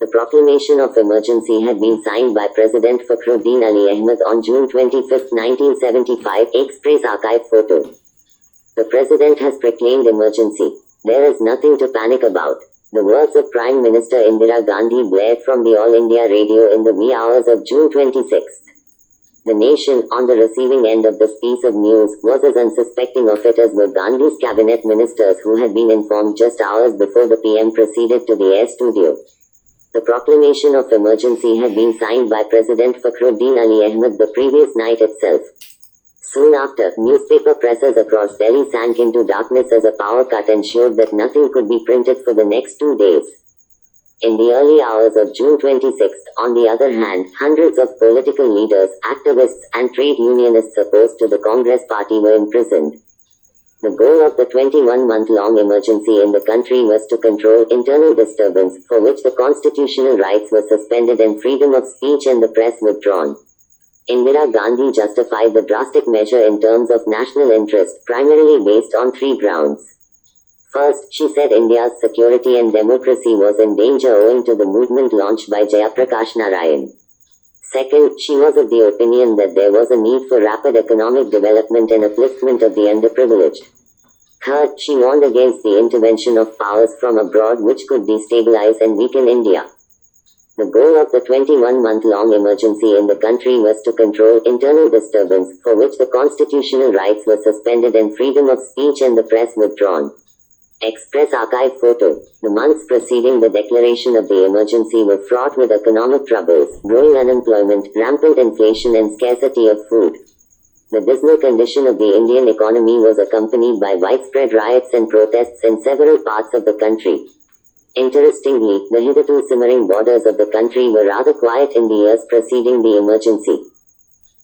The proclamation of emergency had been signed by President Fakhruddin Ali Ahmed on June 25, 1975. Express archive photo. The President has proclaimed emergency. There is nothing to panic about. The words of Prime Minister Indira Gandhi blared from the All India Radio in the wee hours of June 26. The nation, on the receiving end of this piece of news, was as unsuspecting of it as were Gandhi's cabinet ministers who had been informed just hours before the PM proceeded to the air studio. The proclamation of emergency had been signed by President Fakhruddin Ali Ahmed the previous night itself. Soon after, newspaper presses across Delhi sank into darkness as a power cut ensured that nothing could be printed for the next 2 days. In the early hours of June 26, on the other hand, hundreds of political leaders, activists, and trade unionists opposed to the Congress party were imprisoned. The goal of the 21-month-long emergency in the country was to control internal disturbance, for which the constitutional rights were suspended and freedom of speech and the press withdrawn. Indira Gandhi justified the drastic measure in terms of national interest, primarily based on 3 grounds. First, she said India's security and democracy was in danger owing to the movement launched by Jayaprakash Narayan. Second, she was of the opinion that there was a need for rapid economic development and upliftment of the underprivileged. Third, she warned against the intervention of powers from abroad which could destabilize and weaken India. The goal of the 21-month-long emergency in the country was to control internal disturbance, for which the constitutional rights were suspended and freedom of speech and the press withdrawn. Express archive photo. The months preceding the declaration of the emergency were fraught with economic troubles, growing unemployment, rampant inflation and scarcity of food. The dismal condition of the Indian economy was accompanied by widespread riots and protests in several parts of the country. Interestingly, the hitherto simmering borders of the country were rather quiet in the years preceding the emergency.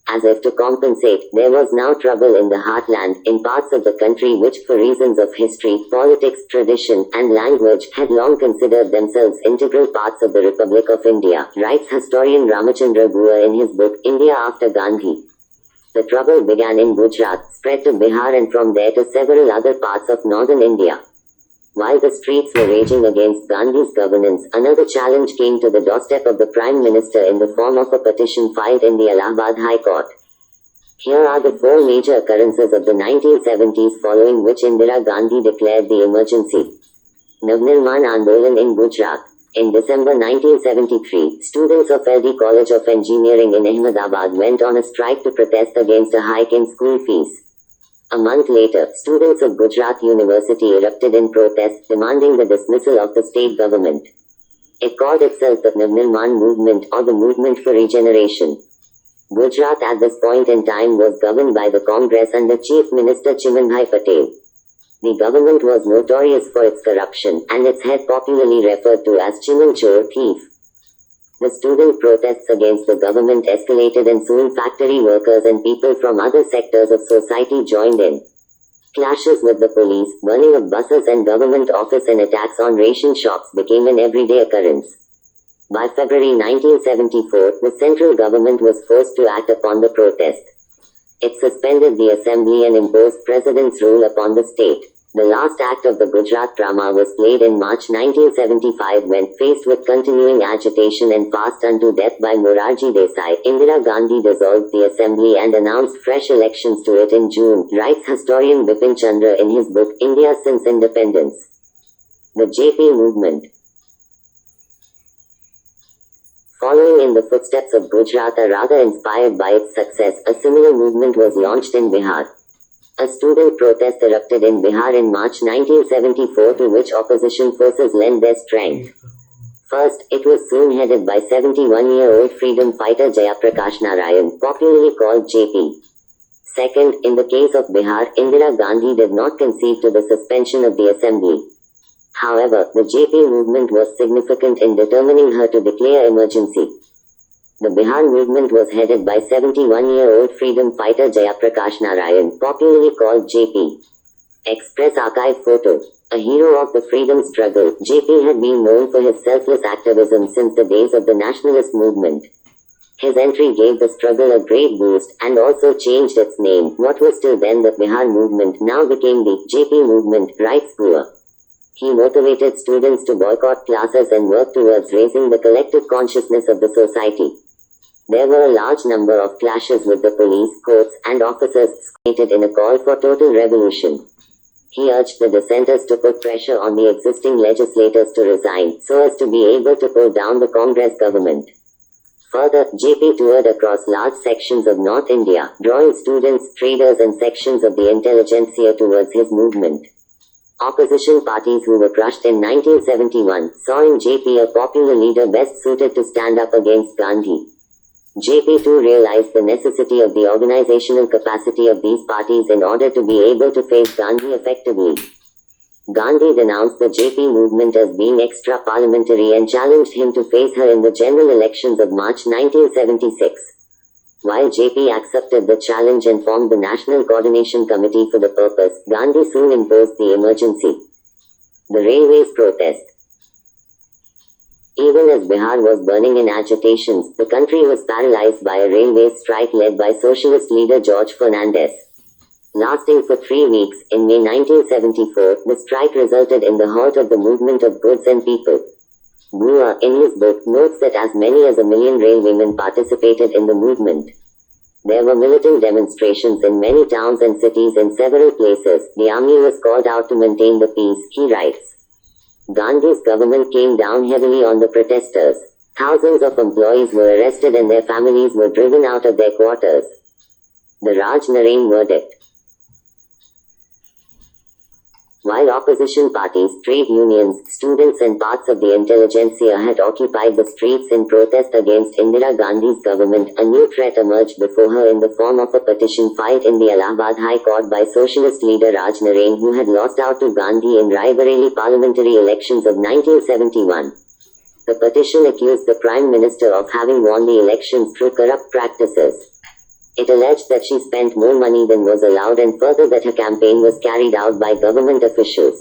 As if to compensate, there was now trouble in the heartland, in parts of the country which for reasons of history, politics, tradition, and language, had long considered themselves integral parts of the Republic of India, writes historian Ramachandra Guha in his book, India After Gandhi. The trouble began in Gujarat, spread to Bihar and from there to several other parts of northern India. While the streets were raging against Gandhi's governance, another challenge came to the doorstep of the Prime Minister in the form of a petition filed in the Allahabad High Court. Here are the 4 major occurrences of the 1970s following which Indira Gandhi declared the emergency. Navnirman Andolan in Gujarat. In December 1973, students of LD College of Engineering in Ahmedabad went on a strike to protest against a hike in school fees. A month later, students of Gujarat University erupted in protest, demanding the dismissal of the state government. It called itself the Navnirman Movement or the Movement for Regeneration. Gujarat at this point in time was governed by the Congress under Chief Minister Chimanbhai Patel. The government was notorious for its corruption, and its head popularly referred to as Chiman Chor Thief. The student protests against the government escalated and soon factory workers and people from other sectors of society joined in. Clashes with the police, burning of buses and government office and attacks on ration shops became an everyday occurrence. By February 1974, the central government was forced to act upon the protest. It suspended the assembly and imposed president's rule upon the state. The last act of the Gujarat drama was played in March 1975 when, faced with continuing agitation and fast unto death by Morarji Desai, Indira Gandhi dissolved the assembly and announced fresh elections to it in June, writes historian Bipin Chandra in his book, India Since Independence. The JP Movement. Following in the footsteps of Gujarat or rather inspired by its success, a similar movement was launched in Bihar. A student protest erupted in Bihar in March 1974 to which opposition forces lent their strength. First, it was soon headed by 71-year-old freedom fighter Jayaprakash Narayan, popularly called JP. Second, in the case of Bihar, Indira Gandhi did not concede to the suspension of the assembly. However, the JP movement was significant in determining her to declare emergency. The Bihar movement was headed by 71-year-old freedom fighter Jayaprakash Narayan, popularly called JP. Express archive photo. A hero of the freedom struggle, JP had been known for his selfless activism since the days of the nationalist movement. His entry gave the struggle a great boost, and also changed its name. What was till then the Bihar movement now became the JP movement, writes Guha. He motivated students to boycott classes and work towards raising the collective consciousness of the society. There were a large number of clashes with the police, courts, and officers, stated in a call for total revolution. He urged the dissenters to put pressure on the existing legislators to resign, so as to be able to pull down the Congress government. Further, JP toured across large sections of North India, drawing students, traders and sections of the intelligentsia towards his movement. Opposition parties who were crushed in 1971 saw in JP a popular leader best suited to stand up against Gandhi. JP too realized the necessity of the organizational capacity of these parties in order to be able to face Gandhi effectively. Gandhi denounced the JP movement as being extra-parliamentary and challenged him to face her in the general elections of March 1976. While JP accepted the challenge and formed the National Coordination Committee for the purpose, Gandhi soon imposed the emergency. The railways protest. Even as Bihar was burning in agitations, the country was paralyzed by a railways strike led by socialist leader George Fernandez. Lasting for 3 weeks, in May 1974, the strike resulted in the halt of the movement of goods and people. Brewer, in his book, notes that as many as 1 million railwaymen participated in the movement. There were militant demonstrations in many towns and cities in several places. The army was called out to maintain the peace, he writes. Gandhi's government came down heavily on the protesters. Thousands of employees were arrested and their families were driven out of their quarters. The Raj Narain verdict. While opposition parties, trade unions, students and parts of the intelligentsia had occupied the streets in protest against Indira Gandhi's government, a new threat emerged before her in the form of a petition filed in the Allahabad High Court by socialist leader Raj Narain, who had lost out to Gandhi in Raebareli parliamentary elections of 1971. The petition accused the Prime Minister of having won the elections through corrupt practices. It alleged that she spent more money than was allowed and further that her campaign was carried out by government officials.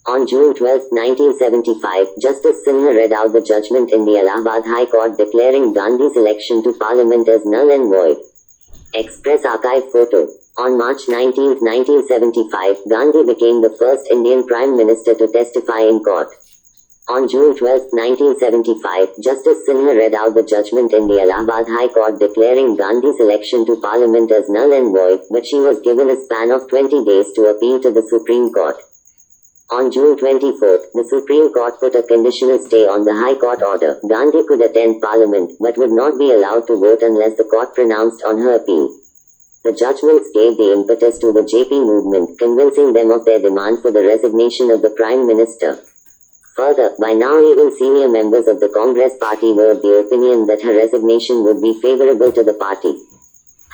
On June 12, 1975, Justice Sinha read out the judgment in the Allahabad High Court declaring Gandhi's election to Parliament as null and void. Express Archive photo. On March 19, 1975, Gandhi became the first Indian Prime Minister to testify in court. On June 12, 1975, Justice Sinha read out the judgment in the Allahabad High Court declaring Gandhi's election to Parliament as null and void, but she was given a span of 20 days to appeal to the Supreme Court. On June 24, the Supreme Court put a conditional stay on the High Court order. Gandhi could attend Parliament, but would not be allowed to vote unless the court pronounced on her appeal. The judgments gave the impetus to the JP movement, convincing them of their demand for the resignation of the Prime Minister. Further, by now even senior members of the Congress party were of the opinion that her resignation would be favorable to the party.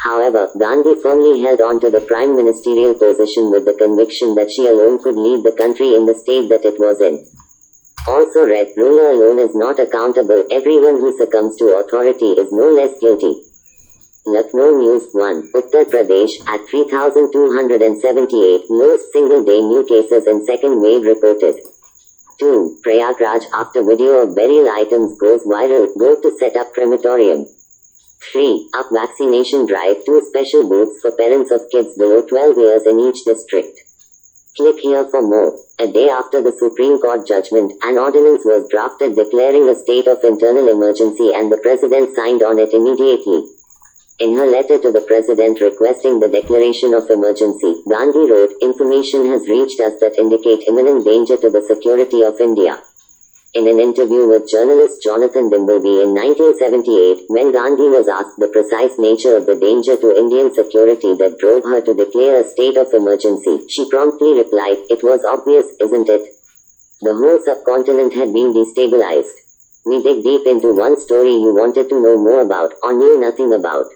However, Gandhi firmly held on to the prime ministerial position with the conviction that she alone could lead the country in the state that it was in. Also read, ruler alone is not accountable, everyone who succumbs to authority is no less guilty. Lucknow News 1, Uttar Pradesh, at 3,278, lowest single day new cases in second wave reported. 2. Prayagraj, after video of burial items goes viral, go to set up crematorium. 3. Up vaccination drive, 2 special booths for parents of kids below 12 years in each district. Click here for more. A day after the Supreme Court judgment, an ordinance was drafted declaring a state of internal emergency and the President signed on it immediately. In her letter to the President requesting the declaration of emergency, Gandhi wrote, "Information has reached us that indicate imminent danger to the security of India." In an interview with journalist Jonathan Dimbleby in 1978, when Gandhi was asked the precise nature of the danger to Indian security that drove her to declare a state of emergency, she promptly replied, "It was obvious, isn't it? The whole subcontinent had been destabilized. We dig deep into one story you wanted to know more about, or knew nothing about.